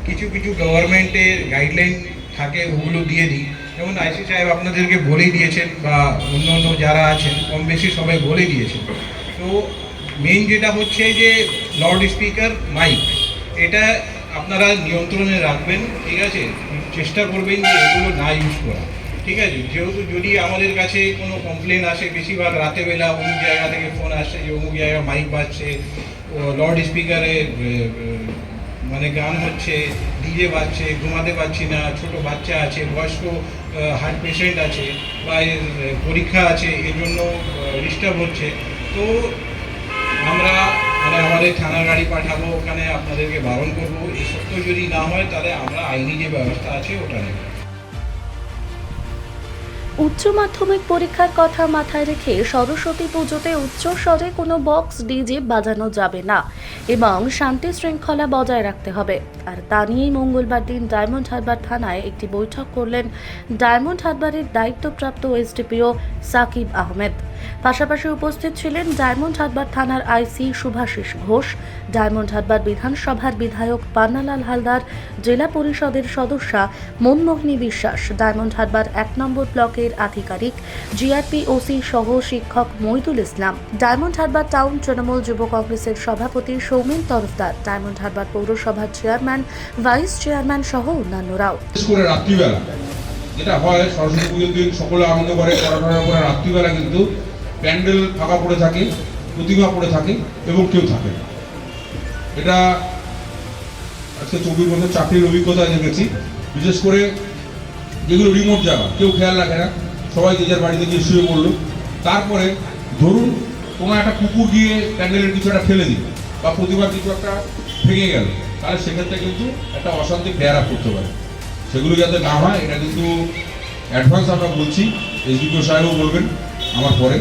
কিছু কিছু গভর্নমেন্টের গাইডলাইন থাকে ওগুলো দিয়ে দিই। যেমন আইসি সাহেব আপনাদেরকে বলেই দিয়েছেন বা অন্য অন্য যারা আছেন কম বেশি সবাই বলে দিয়েছেন। তো মেইন যেটা হচ্ছে যে লাউড স্পিকার মাইক, এটা আপনারা নিয়ন্ত্রণে রাখবেন, ঠিক আছে? চেষ্টা করবেন যে এগুলো না ইউজ করা, ঠিক আছে? যেহেতু যদি আমাদের কাছে কোনো কমপ্লেন আসে, বেশিরভাগ রাতেরবেলা অমুক জায়গা থেকে ফোন আসছে যে অমুক জায়গায় মাইক বাজছে, লাউড স্পিকারে মানে গান হচ্ছে, ডিজে বাজছে, ঘুমাতে পারছি না, ছোট বাচ্চা আছে, বয়স্ক হার্ট পেশেন্ট আছে, বা এর পরীক্ষা আছে, এর জন্য ডিস্টার্ব হচ্ছে, তো আমরা মানে আমাদের থানা গাড়ি পাঠাবো, ওখানে আপনাদেরকে বারণ করবো। এই সত্য যদি না হয় তাহলে আমরা আইনি যে ব্যবস্থা আছে ওটা নেব। উচ্চ মাধ্যমিক পরীক্ষার কথা মাথায় রেখে সরস্বতী পুজোতে উচ্চ স্বরে কোনো বক্স ডিজে বাজানো যাবে না এবং শান্তি শৃঙ্খলা বজায় রাখতে হবে। আর তা নিয়েই মঙ্গলবার দিন ডায়মন্ড হারবার থানায় একটি বৈঠক করলেন ডায়মন্ড হারবারের দায়িত্বপ্রাপ্ত এসডিপিও সাকিব আহমেদ। পাশাপাশি উপস্থিত ছিলেন ডায়মন্ড হারবার থানার আইসি শুভাশিস ঘোষ, ডায়মন্ড হারবার বিধানসভার বিধায়ক পান্নালাল হালদার, জেলা পরিষদের সদস্যা মনমোহিনী বিশ্বাস, ডায়মন্ড হারবার 1 নম্বর ব্লকের আধিকারিক জিআরপি ওসি সহ শিক্ষক মইদুল ইসলাম, ডায়মন্ড হারবার টাউন তৃণমূল যুব কংগ্রেসের সভাপতি সৌমেন তরফদার, ডায়মন্ড হারবার পৌরসভার চেয়ারম্যান, ভাইস চেয়ারম্যান সহ অন্যান্যরাও। রাত্রিবেলা যেটা হয়, সরস্বতী পুজোর দিন সকলে আনন্দ করে, পড়াশোনার পরে রাত্রিবেলা কিন্তু প্যান্ডেল ফাঁকা পড়ে থাকে, প্রতিমা পড়ে থাকে এবং কেউ থাকে না। এটা আজকে 24 বছর চাকরির অভিজ্ঞতায় দেখেছি। বিশেষ করে যেগুলো রিমোট জায়গা, কেউ খেয়াল রাখে না, সবাই যে যার বাড়িতে গিয়ে শুয়ে পড়লো। তারপরে ধরুন কোনো একটা কুকুর গিয়ে প্যান্ডেলের কিছু একটা ফেলে দিল বা প্রতিমার কিছু একটা ভেঙে গেল, তাহলে সেক্ষেত্রে কিন্তু একটা অশান্তি ফেয়ার আপ করতে পারে। সেগুলো যাতে না হয় এটা কিন্তু অ্যাডভান্স আমরা বলছি, এসডিপিও সাহেবও বলবেন আমার পরে,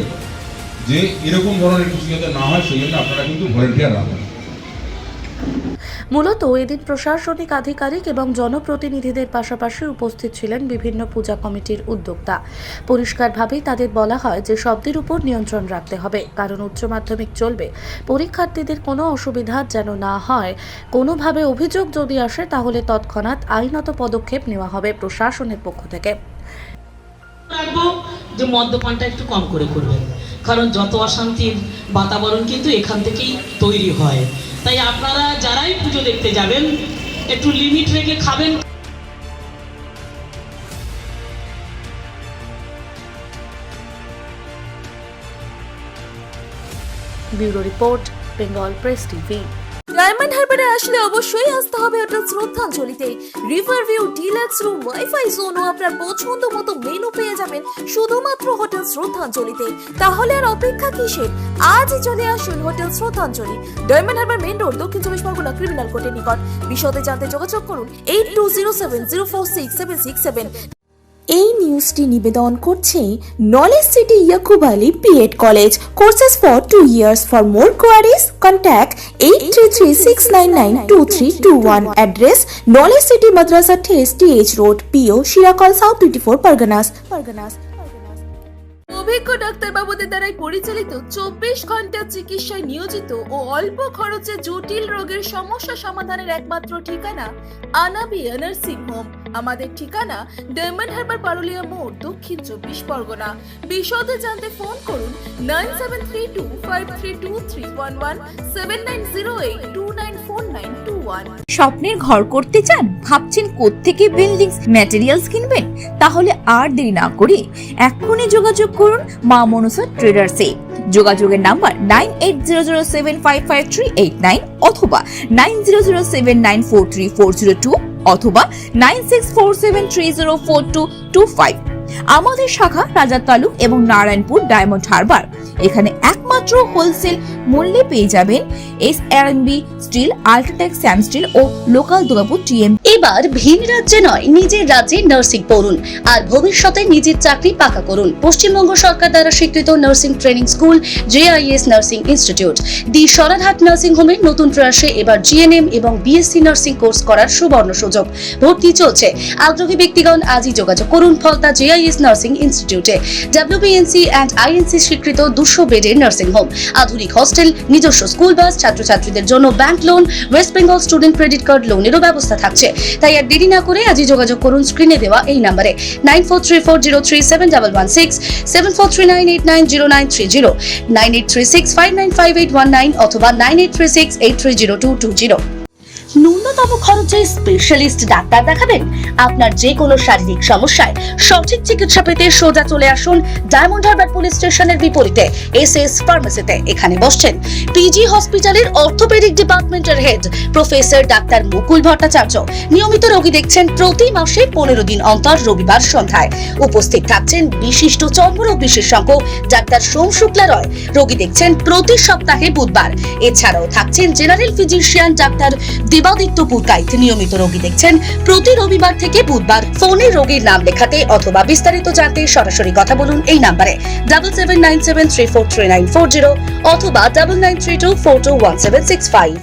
যে এরকম ধরনের কিছু যাতে না হয় সেই জন্য আপনারা কিন্তু ভলেন্টিয়ার রাখবেন। মূলত এদিন প্রশাসনিক আধিকারিক এবং জনপ্রতিনিধিদের পাশাপাশি উপস্থিত ছিলেন বিভিন্ন পূজা কমিটির উদ্যোক্তা। পরিষ্কারভাবেই তাদের বলা হয় যে শব্দের উপর নিয়ন্ত্রণ রাখতে হবে, কারণ উচ্চ মাধ্যমিক চলবে, পরীক্ষার্থীদের কোনো অসুবিধা যেন না হয়। কোনোভাবে অভিযোগ যদি আসে তাহলে তৎক্ষণাৎ আইনত পদক্ষেপ নেওয়া হবে প্রশাসনের পক্ষ থেকে। রাখবো যে মদ্যপানটা একটু কম করে করবেন, কারণ যত অশান্তির বাতাবরণ কিন্তু এখান থেকেই তৈরি হয়। তাই আপনারা যারাই পুজো দেখতে যাবেন একটু লিমিট রেখে খাবেন। Bureau report, Bengal press TV. ডায়মন্ড হারবারে আসলে অবশ্যই আসতে হবে হোটেল শ্রদ্ধাঞ্জলিতে। River view, deluxe room, wifi zone ও আপনার পছন্দ মতো মেনু পেয়ে যাবেন শুধুমাত্র হোটেল শ্রদ্ধাঞ্জলিতে। তাহলে আর অপেক্ষা কিসের? আজই চলে আসুন হোটেল শ্রদ্ধাঞ্জলি, ডায়মন্ড হারবার মেইন রোড, দক্ষিণ 24 পরগনা, ক্রিমিনাল কোর্টের নিকট। বিশদে জানতে যোগাযোগ করুন 8207046767। এই নিউজটি নিবেদন করছে knowledge city Yakub Ali BEd college, courses for 2 years। For more queries contact 8336992321। Address knowledge city মাদ্রাসা ঠেস, TH road, PO Sirakol, south 24 Parganas. অভিজ্ঞ ডাক্তারবাবুদের দ্বারাই পরিচালিত 24 ঘন্টা চিকিৎসায় নিয়োজিত ও অল্প খরচে জটিল রোগের সমস্যা সমাধানের একমাত্র ঠিকানা আনাবিয়া নার্সিং হোম। আমাদের ঠিকানা ডায়মন্ড হারবার, পারুলিয়া মোড়, দক্ষিণ 24 পরগনা। বিশদে জানতে ফোন করুন 9732532311, 7908294921। স্বপ্নের ঘর করতে চান? ভাবছেন কোত্থেকে বিল্ডিংস ম্যাটেরিয়ালস কিনবেন? তাহলে আর দেরি না করে এক্ষুনি যোগাযোগ করুন মা মনসা ট্রেডার্সে। যোগাযোগের নাম্বার 9800755389 অথবা 9007943402 অথবা 9647304225। আমাদের শাখা রাজা তালুক এবং নারায়ণপুর, ডায়মন্ড হারবার। এখানে একমাত্র হোলসেল মূল্যে পেয়ে যাবেন SRMB steel, UltraTech, Shyam steel ও লোকাল দুর্গাপুর TM। এবার এবার ভিন রাজ্যে নয়, নিজের রাজ্যে নার্সিং পড়ুন আর ভবিষ্যতে নিজের চাকরি পাকা করুন। পশ্চিমবঙ্গ সরকার দ্বারা স্বীকৃত nursing training school JIS nursing institute the Sararhat nursing হোমের নতুন প্রয়াসে এবার GNM এবং BSc নার্সিং কোর্স করার সুবর্ণ সুযোগ। ভর্তি চলছে। আগ্রহী ব্যক্তিগণ আজই যোগাযোগ করুন ফলতা JIS নার্সিং ইনস্টিটিউটে। WBNC অ্যান্ড INC স্বীকৃত 200 বেডের নার্সিং হোম, আধুনিক হস্টেল, নিজস্ব স্কুল বাস, ছাত্রছাত্রীদের জন্য bank loan, west Bengal student credit card লোনেরও ব্যবস্থা থাকছে। তাই আর দেরি না করে আজই যোগাযোগ করুন স্ক্রিনে দেওয়া এই নম্বরে 9434037116, 7439890930, 9836595819 অথবা 9836830220। ন্যূনতম খরচে স্পেশালিস্ট ডাক্তার দেখাবেন? আপনার যে কোনো শারীরিক সমস্যায় সঠিক চিকিৎসা পেতে সোজা চলে আসুন ডায়মন্ড হারবার পুলিশ স্টেশনের বিপরীতে SS ফার্মেসিতে। এখানে বসছেন PG হসপিটালের অর্থোপেডিক ডিপার্টমেন্টের হেড প্রফেসর ডাক্তার মুকুল ভট্টাচার্য। নিয়মিত রোগী দেখছেন প্রতি মাসে 15 দিন অন্তর রবিবার সন্ধ্যায়। উপস্থিত থাকছেন বিশিষ্ট চর্মরোগ বিশেষজ্ঞ ডাক্তার সোম শুক্লা রয়। রোগী দেখছেন প্রতি সপ্তাহে বুধবার। এছাড়াও থাকছেন general physician doctor Debaditya Purkait. নিয়মিত রোগী দেখছেন প্রতি রবিবার থেকে বুধবার। ফোনে রোগীর নাম লেখাতে অথবা বিস্তারিত জানতে সরাসরি কথা বলুন এই নম্বরে 7797343940 অথবা 9932421765।